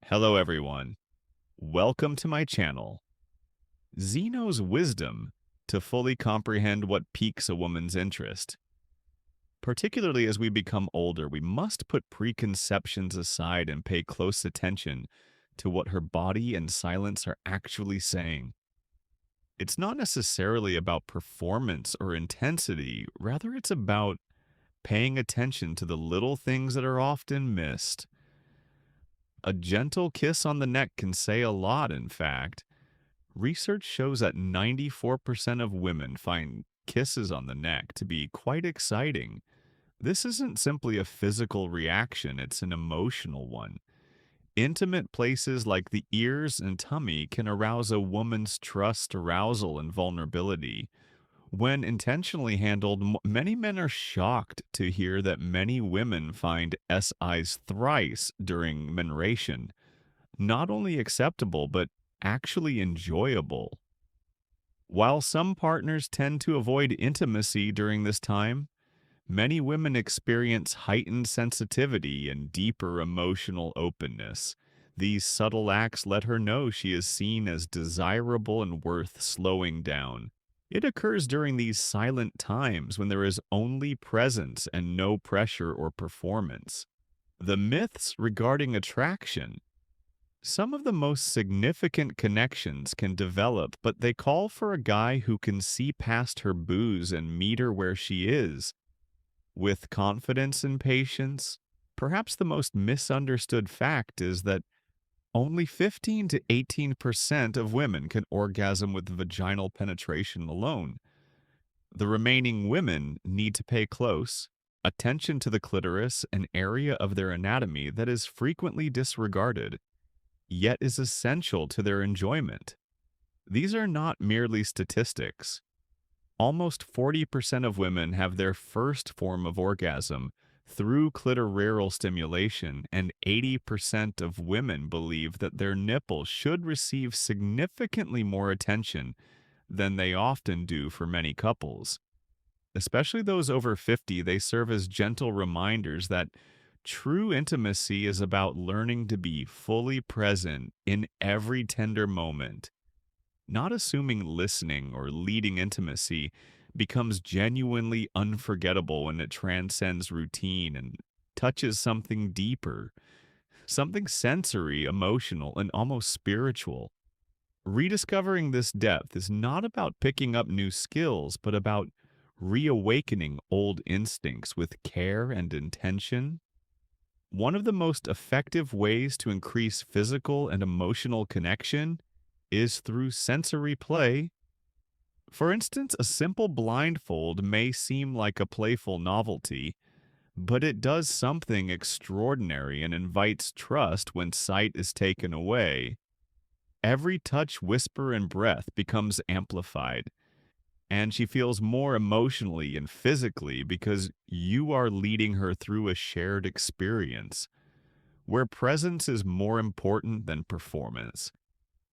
Hello, everyone. Welcome to my channel, Zeno's Wisdom to fully comprehend what piques a woman's interest. Particularly as we become older, we must put preconceptions aside and pay close attention to what her body and silence are actually saying. It's not necessarily about performance or intensity, rather, it's about paying attention to the little things that are often missed. A gentle kiss on the neck can say a lot, in fact. Research shows that 94% of women find kisses on the neck to be quite exciting. This isn't simply a physical reaction, it's an emotional one. Intimate places like the ears and tummy can arouse a woman's trust, arousal, and vulnerability. When intentionally handled, many men are shocked to hear that many women find SIs thrice during menstruation not only acceptable, but actually enjoyable. While some partners tend to avoid intimacy during this time, many women experience heightened sensitivity and deeper emotional openness. These subtle acts let her know she is seen as desirable and worth slowing down. It occurs during these silent times when there is only presence and no pressure or performance. The myths regarding attraction. Some of the most significant connections can develop, but they call for a guy who can see past her booze and meet her where she is, with confidence and patience. Perhaps the most misunderstood fact is that only 15 to 18% of women can orgasm with vaginal penetration alone. The remaining women need to pay close attention to the clitoris, an area of their anatomy that is frequently disregarded yet is essential to their enjoyment. These are not merely statistics. Almost 40% of women have their first form of orgasm through clitoral stimulation, and 80% of women believe that their nipples should receive significantly more attention than they often do for many couples. Especially those over 50, they serve as gentle reminders that true intimacy is about learning to be fully present in every tender moment. Not assuming listening or leading intimacy becomes genuinely unforgettable when it transcends routine and touches something deeper, something sensory, emotional, and almost spiritual. Rediscovering this depth is not about picking up new skills, but about reawakening old instincts with care and intention. One of the most effective ways to increase physical and emotional connection is through sensory play. For instance, a simple blindfold may seem like a playful novelty, but it does something extraordinary and invites trust when sight is taken away. Every touch, whisper, and breath becomes amplified, and she feels more emotionally and physically because you are leading her through a shared experience where presence is more important than performance.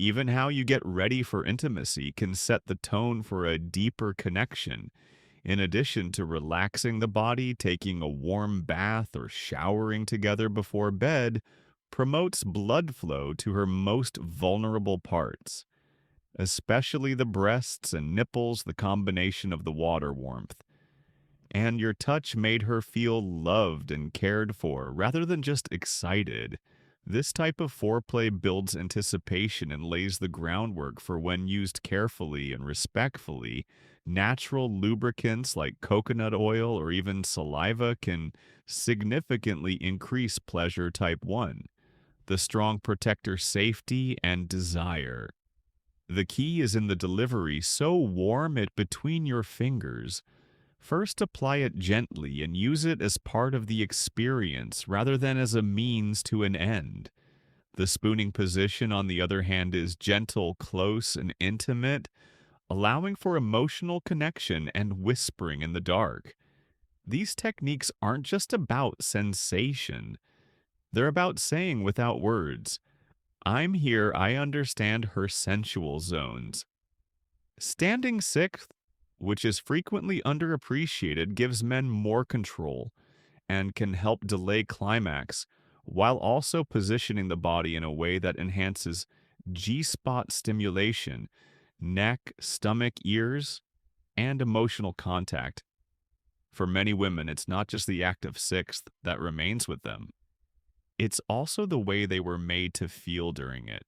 Even how you get ready for intimacy can set the tone for a deeper connection. In addition to relaxing the body, taking a warm bath or showering together before bed promotes blood flow to her most vulnerable parts, especially the breasts and nipples, the combination of the water warmth. And your touch made her feel loved and cared for rather than just excited. This type of foreplay builds anticipation and lays the groundwork for when used carefully and respectfully. Natural lubricants like coconut oil or even saliva can significantly increase pleasure type 1. The strong protector safety and desire. The key is in the delivery, so warm it between your fingers. First, apply it gently and use it as part of the experience rather than as a means to an end. The spooning position, on the other hand, is gentle, close, and intimate, allowing for emotional connection and whispering in the dark. These techniques aren't just about sensation, they're about saying without words, I'm here, I understand her sensual zones. Standing sixth, which is frequently underappreciated, gives men more control and can help delay climax while also positioning the body in a way that enhances G spot stimulation, neck, stomach, ears, and emotional contact. For many women, it's not just the act of sixth that remains with them, it's also the way they were made to feel during it.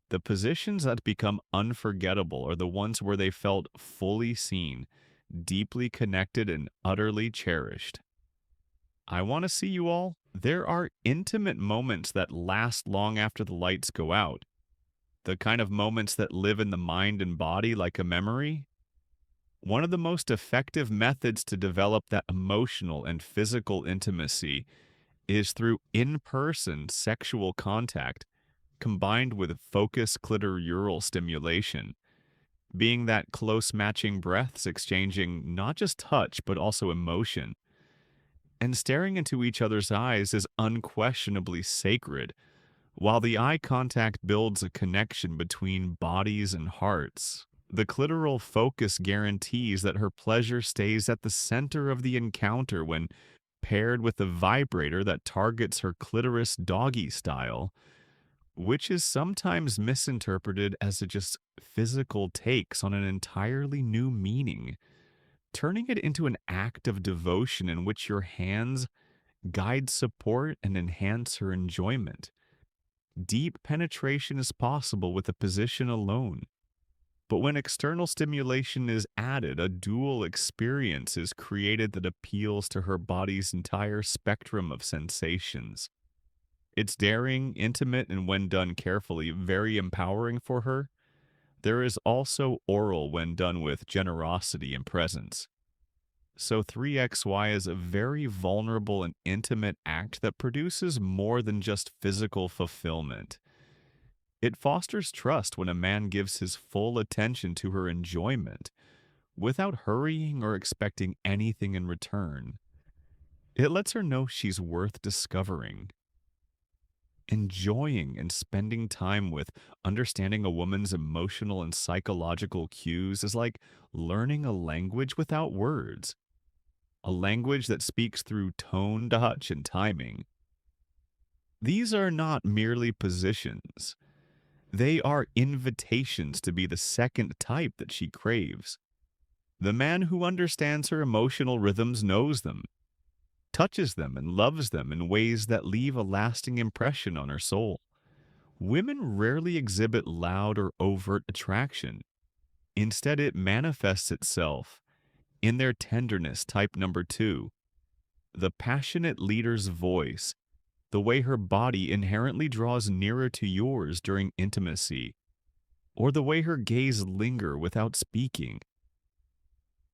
The positions that become unforgettable are the ones where they felt fully seen, deeply connected, and utterly cherished. I want to see you all. There are intimate moments that last long after the lights go out. The kind of moments that live in the mind and body like a memory. One of the most effective methods to develop that emotional and physical intimacy is through in person sexual contact combined with focused clitoral stimulation, being that close matching breaths exchanging not just touch but also emotion. And staring into each other's eyes is unquestionably sacred. While the eye contact builds a connection between bodies and hearts, the clitoral focus guarantees that her pleasure stays at the center of the encounter when paired with a vibrator that targets her clitoris doggy style, which is sometimes misinterpreted as a just physical takes on an entirely new meaning, turning it into an act of devotion in which your hands guide support and enhance her enjoyment. Deep penetration is possible with a position alone, but when external stimulation is added, a dual experience is created that appeals to her body's entire spectrum of sensations. It's daring, intimate, and when done carefully, very empowering for her. There is also oral when done with generosity and presence. So 3XY is a very vulnerable and intimate act that produces more than just physical fulfillment. It fosters trust when a man gives his full attention to her enjoyment without hurrying or expecting anything in return. It lets her know she's worth discovering, enjoying, and spending time with. Understanding a woman's emotional and psychological cues is like learning a language without words, a language that speaks through tone, touch, and timing. These are not merely positions. They are invitations to be the second type that she craves. The man who understands her emotional rhythms knows them, touches them, and loves them in ways that leave a lasting impression on her soul. Women rarely exhibit loud or overt attraction. Instead, it manifests itself in their tenderness, type number two, the passionate leader's voice, the way her body inherently draws nearer to yours during intimacy, or the way her gaze linger without speaking.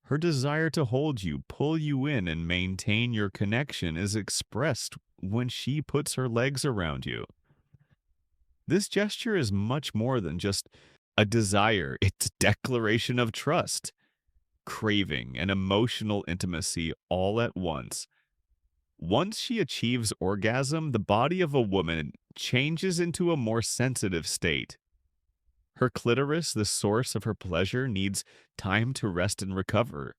Her desire to hold you, pull you in, and maintain your connection is expressed when she puts her legs around you. This gesture is much more than just a desire. It's a declaration of trust, craving, and emotional intimacy all at once. Once she achieves orgasm, the body of a woman changes into a more sensitive state. Her clitoris, the source of her pleasure, needs time to rest and recover.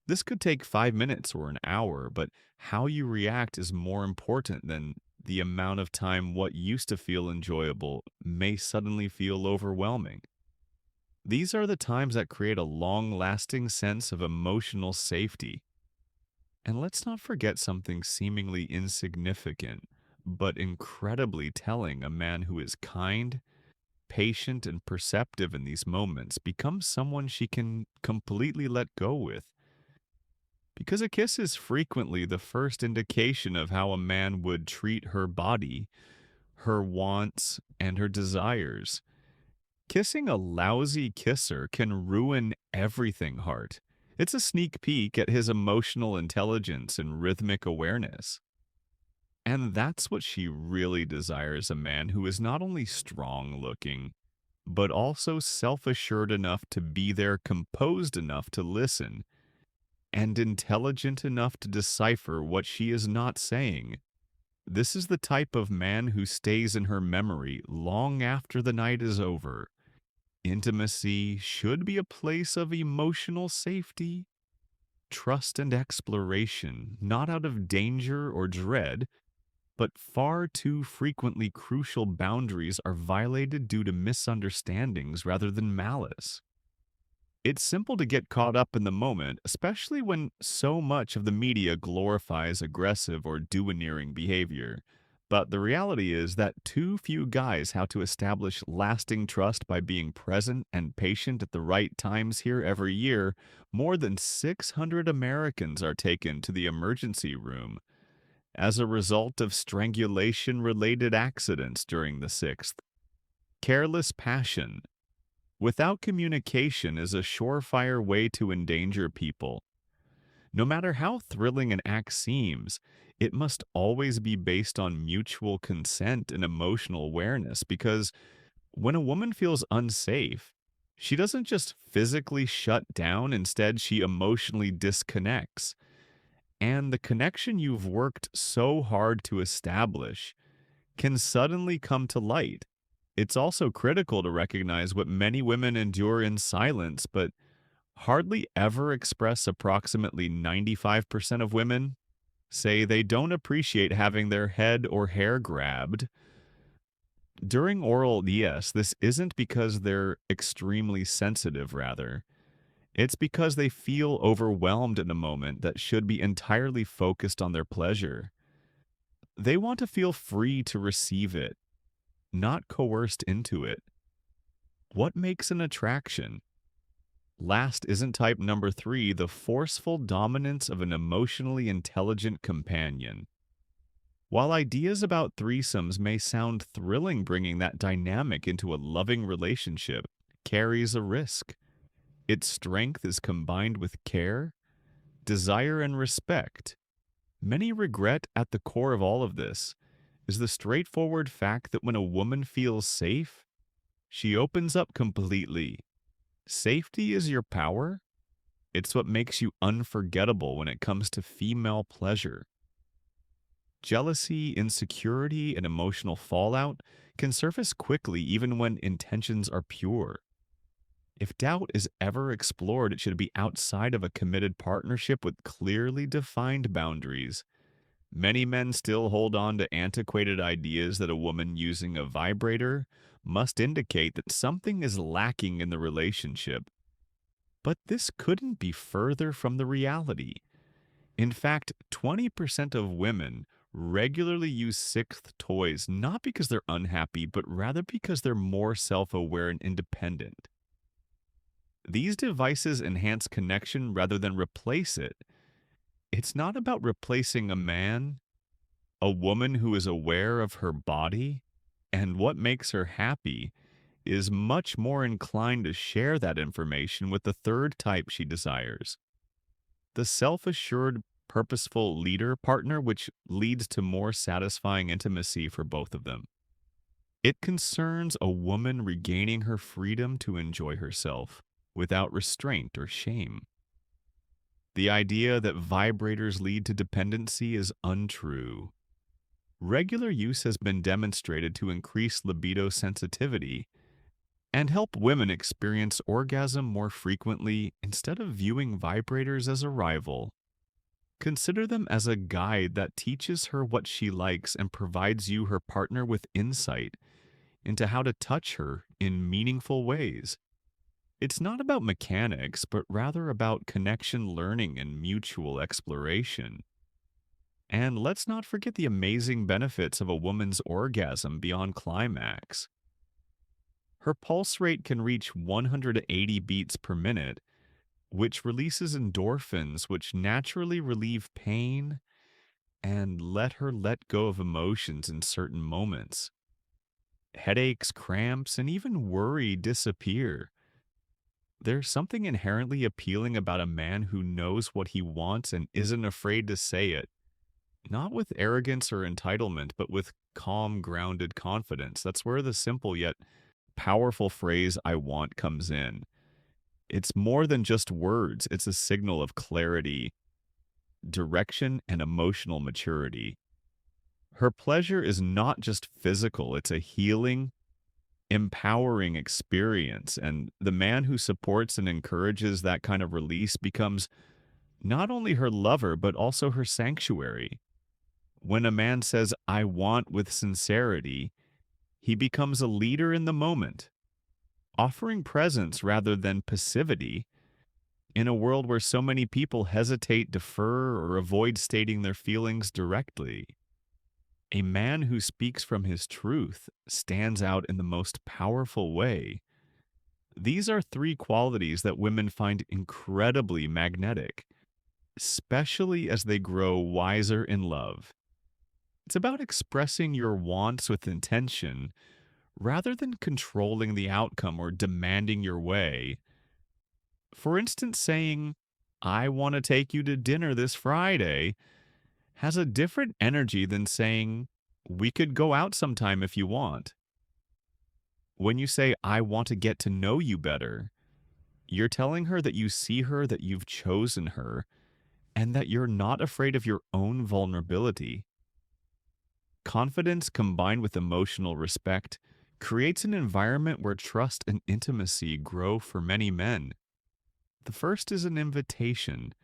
This could take 5 minutes or an hour, but how you react is more important than the amount of time what used to feel enjoyable may suddenly feel overwhelming. These are the times that create a long lasting sense of emotional safety. And let's not forget something seemingly insignificant, but incredibly telling. A man who is kind, patient, and perceptive in these moments becomes someone she can completely let go with. Because a kiss is frequently the first indication of how a man would treat her body, her wants, and her desires. Kissing a lousy kisser can ruin everything, Hart. It's a sneak peek at his emotional intelligence and rhythmic awareness. And that's what she really desires, a man who is not only strong looking, but also self assured enough to be there, composed enough to listen, and intelligent enough to decipher what she is not saying. This is the type of man who stays in her memory long after the night is over. Intimacy should be a place of emotional safety, trust, and exploration, not out of danger or dread, but far too frequently crucial boundaries are violated due to misunderstandings rather than malice. It's simple to get caught up in the moment, especially when so much of the media glorifies aggressive or domineering behavior. But the reality is that too few guys how to establish lasting trust by being present and patient at the right times here every year. More than 600 Americans are taken to the emergency room as a result of strangulation-related accidents during the sixth. Careless passion without communication is a surefire way to endanger people. No matter how thrilling an act seems, it must always be based on mutual consent and emotional awareness because when a woman feels unsafe, she doesn't just physically shut down, instead, she emotionally disconnects. And the connection you've worked so hard to establish can suddenly come to light. It's also critical to recognize what many women endure in silence, but hardly ever express. Approximately 95% of women say they don't appreciate having their head or hair grabbed during oral. Yes, this isn't because they're extremely sensitive, rather. It's because they feel overwhelmed in a moment that should be entirely focused on their pleasure. They want to feel free to receive it, not coerced into it. What makes an attraction? Last isn't type number three, the forceful dominance of an emotionally intelligent companion. While ideas about threesomes may sound thrilling, bringing that dynamic into a loving relationship carries a risk. Its strength is combined with care, desire, and respect. Many regret at the core of all of this is the straightforward fact that when a woman feels safe, she opens up completely. Safety is your power. It's what makes you unforgettable when it comes to female pleasure. Jealousy, insecurity, and emotional fallout can surface quickly even when intentions are pure. If doubt is ever explored, it should be outside of a committed partnership with clearly defined boundaries. Many men still hold on to antiquated ideas that a woman using a vibrator must indicate that something is lacking in the relationship. But this couldn't be further from the reality. In fact, 20% of women regularly use sixth toys not because they're unhappy, but rather because they're more self aware and independent. These devices enhance connection rather than replace it. It's not about replacing a man. A woman who is aware of her body and what makes her happy is much more inclined to share that information with the third type she desires. The self-assured, purposeful leader partner, which leads to more satisfying intimacy for both of them. It concerns a woman regaining her freedom to enjoy herself without restraint or shame. The idea that vibrators lead to dependency is untrue. Regular use has been demonstrated to increase libido sensitivity and help women experience orgasm more frequently. Instead of viewing vibrators as a rival, consider them as a guide that teaches her what she likes and provides you, her partner, with insight into how to touch her in meaningful ways. It's not about mechanics, but rather about connection, learning, and mutual exploration. And let's not forget the amazing benefits of a woman's orgasm beyond climax. Her pulse rate can reach 180 beats per minute, which releases endorphins, which naturally relieve pain and let her let go of emotions in certain moments. Headaches, cramps, and even worry disappear. There's something inherently appealing about a man who knows what he wants and isn't afraid to say it. Not with arrogance or entitlement, but with calm, grounded confidence. That's where the simple yet powerful phrase, "I want," comes in. It's more than just words, it's a signal of clarity, direction, and emotional maturity. Her pleasure is not just physical, it's a healing, empowering experience. And the man who supports and encourages that kind of release becomes not only her lover, but also her sanctuary. When a man says, I want with sincerity, he becomes a leader in the moment, offering presence rather than passivity in a world where so many people hesitate, defer, or avoid stating their feelings directly. A man who speaks from his truth stands out in the most powerful way. These are three qualities that women find incredibly magnetic, especially as they grow wiser in love. It's about expressing your wants with intention rather than controlling the outcome or demanding your way. For instance, saying, I want to take you to dinner this Friday has a different energy than saying, we could go out sometime if you want. When you say, I want to get to know you better, you're telling her that you see her, that you've chosen her, and that you're not afraid of your own vulnerability. Confidence combined with emotional respect creates an environment where trust and intimacy grow for many men. The first is an invitation,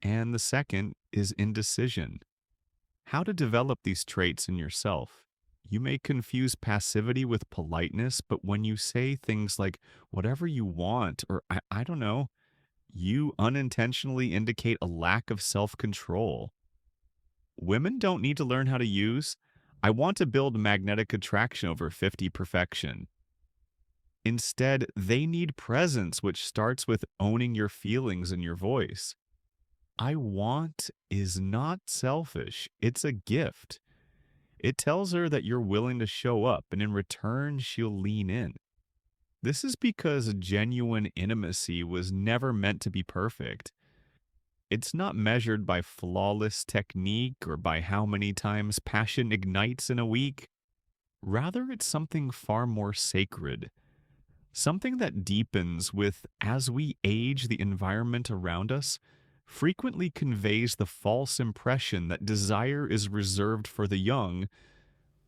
and the second is indecision. How to develop these traits in yourself. You may confuse passivity with politeness, but when you say things like, whatever you want, or I don't know, you unintentionally indicate a lack of self control. Women don't need to learn how to use, I want to build magnetic attraction over 50 perfection. Instead, they need presence, which starts with owning your feelings and your voice. I want is not selfish, it's a gift. It tells her that you're willing to show up, and in return, she'll lean in. This is because genuine intimacy was never meant to be perfect. It's not measured by flawless technique or by how many times passion ignites in a week. Rather, it's something far more sacred, something that deepens with as we age. The environment around us frequently conveys the false impression that desire is reserved for the young,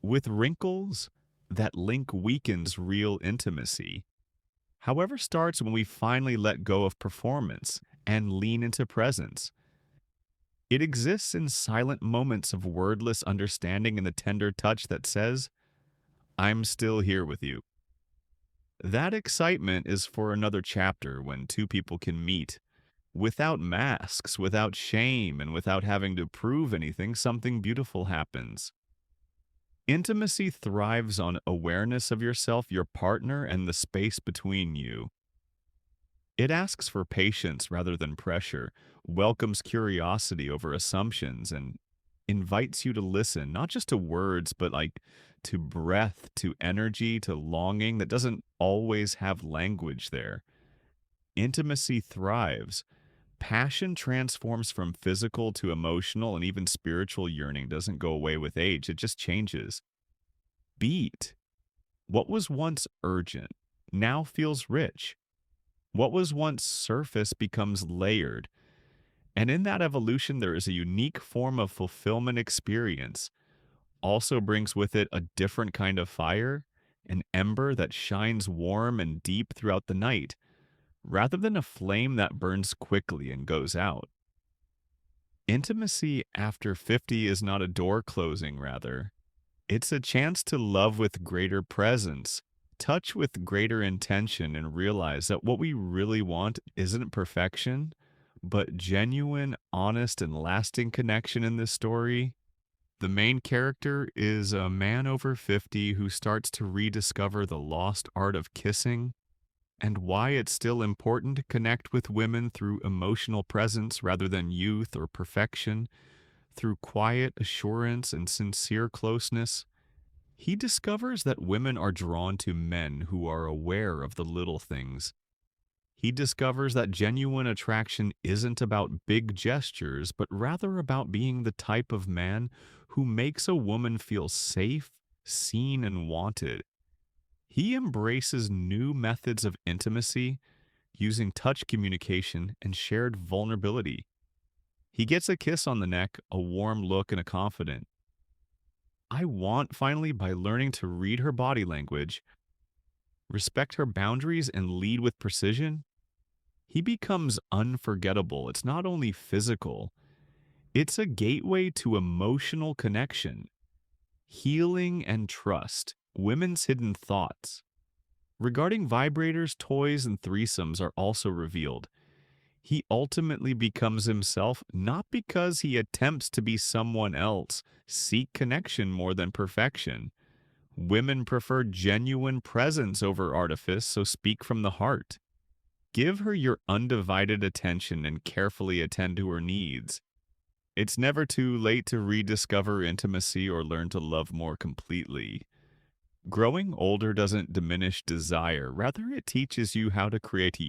with wrinkles that link weakens real intimacy. However, starts when we finally let go of performance and lean into presence. It exists in silent moments of wordless understanding and the tender touch that says, I'm still here with you. That excitement is for another chapter when two people can meet without masks, without shame, and without having to prove anything. Something beautiful happens. Intimacy thrives on awareness of yourself, your partner, and the space between you. It asks for patience rather than pressure, welcomes curiosity over assumptions, and invites you to listen, not just to words, but like to breath, to energy, to longing that doesn't always have language there. Intimacy thrives. Passion transforms from physical to emotional, and even spiritual yearning doesn't go away with age, it just changes. Beat. What was once urgent now feels rich. What was once surface becomes layered. And in that evolution, there is a unique form of fulfillment experience. Also brings with it a different kind of fire, an ember that shines warm and deep throughout the night, rather than a flame that burns quickly and goes out. Intimacy after 50 is not a door closing, rather. It's a chance to love with greater presence, touch with greater intention, and realize that what we really want isn't perfection, but genuine, honest, and lasting connection in this story. The main character is a man over 50 who starts to rediscover the lost art of kissing and why it's still important to connect with women through emotional presence rather than youth or perfection, through quiet assurance and sincere closeness. He discovers that women are drawn to men who are aware of the little things. He discovers that genuine attraction isn't about big gestures, but rather about being the type of man who makes a woman feel safe, seen, and wanted. He embraces new methods of intimacy using touch communication and shared vulnerability. He gets a kiss on the neck, a warm look, and a confident I want finally by learning to read her body language, respect her boundaries, and lead with precision. He becomes unforgettable. It's not only physical, It's a gateway to emotional connection, healing, and trust. Women's hidden thoughts regarding vibrators, toys, and threesomes are also revealed. He ultimately becomes himself not because he attempts to be someone else, seek connection more than perfection. Women prefer genuine presence over artifice, so speak from the heart. Give her your undivided attention and carefully attend to her needs. It's never too late to rediscover intimacy or learn to love more completely. Growing older doesn't diminish desire, rather, it teaches you how to create